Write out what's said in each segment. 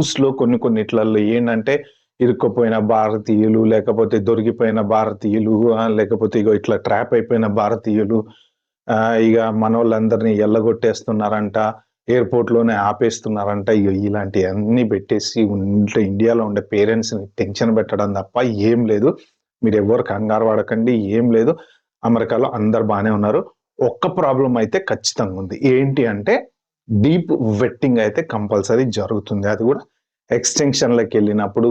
న్యూస్‌లో కొన్నిట్లల్లో ఏంటంటే ఇరుక్కుపోయిన భారతీయులు, లేకపోతే దొరికిపోయిన భారతీయులు, లేకపోతే ఇగో ఇట్లా ట్రాప్ అయిపోయిన భారతీయులు, ఇగ మనోళ్ళందరిని ఎల్లగొట్టేస్తున్నారంట, ఎయిర్‌పోర్ట్‌లోనే ఆపేస్తున్నారంట. ఇగ ఇలాంటియన్నీ పెట్టేసి ఇండియాలో ఉండే పేరెంట్స్‌ని టెన్షన్ పెట్టడం తప్ప ఏం లేదు. మీరెవ్వరు కంగారు పడకండి. ఏం లేదు. అమెరికాలో అందరూ బానే ఉన్నారు. ఒక్క ప్రాబ్లమ్ అయితే ఖచ్చితంగా ఉంది. ఏంటి అంటే డీప్ వెట్టింగ్ అయితే కంపల్సరీ జరుగుతుంది. అది కూడా ఎక్స్‌టెన్షన్‌లకెళ్ళినప్పుడు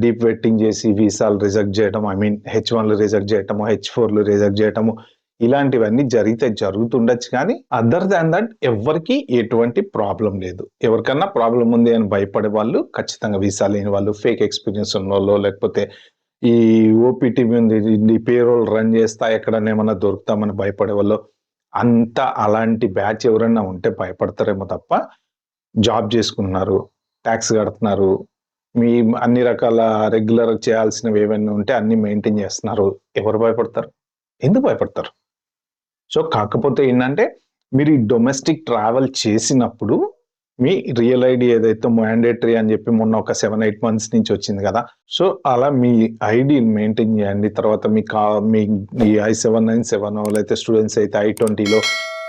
డీప్ వెట్టింగ్ చేసి వీసాలు రిజెక్ట్ చేయడం, ఐ మీన్ H1లు రిజెక్ట్ చేయటము, H4లు రిజెక్ట్ చేయటము, ఇలాంటివన్నీ జరుగుతుండొచ్చు. కానీ అదర్ దాన్ దట్ ఎవ్వరికీ ఎటువంటి ప్రాబ్లమ్ లేదు. ఎవరికన్నా ప్రాబ్లమ్ ఉంది అని భయపడే వాళ్ళు ఖచ్చితంగా వీసా లేని వాళ్ళు, ఫేక్ ఎక్స్‌పీరియన్స్ ఉన్నోళ్ళో, లేకపోతే ఈ ఓపీటీ ఉంది, ఈ పేరోల్ రన్ చేస్తా ఎక్కడన్నా ఏమన్నా దొరుకుతామని భయపడేవాళ్ళు, అలాంటి బ్యాచ్ ఎవరైనా ఉంటే భయపడతారేమో తప్ప, జాబ్ చేసుకుంటున్నారు, టాక్స్ కడుతున్నారు, మీ అన్ని రకాల రెగ్యులర్ చేయాల్సినవి ఏవైనా ఉంటే అన్ని మెయింటైన్ చేస్తున్నారు. ఎవరు భయపడతారు? ఎందుకు భయపడతారు? సో, కాకపోతే ఏంటంటే మీరు ఈ డొమెస్టిక్ ట్రావెల్ చేసినప్పుడు మీ రియల్ ఐడీ ఏదైతే మ్యాండేటరీ అని చెప్పి మొన్న ఒక 7-8 మంత్స్ నుంచి వచ్చింది కదా! సో, అలా మీ ఐడీని మెయింటైన్ చేయండి. తర్వాత మీ ఈ I-797 లేకపోతే స్టూడెంట్స్ అయితే I-20లో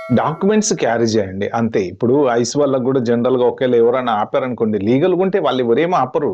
డాక్యుమెంట్స్ క్యారీ చేయండి అంతే. ఇప్పుడు ఐస్ వాళ్ళకి కూడా జనరల్‌గా ఒకవేళ ఎవరైనా ఆపారనుకోండి, లీగల్‌గా ఉంటే వాళ్ళు ఎవరేమి ఆపరు.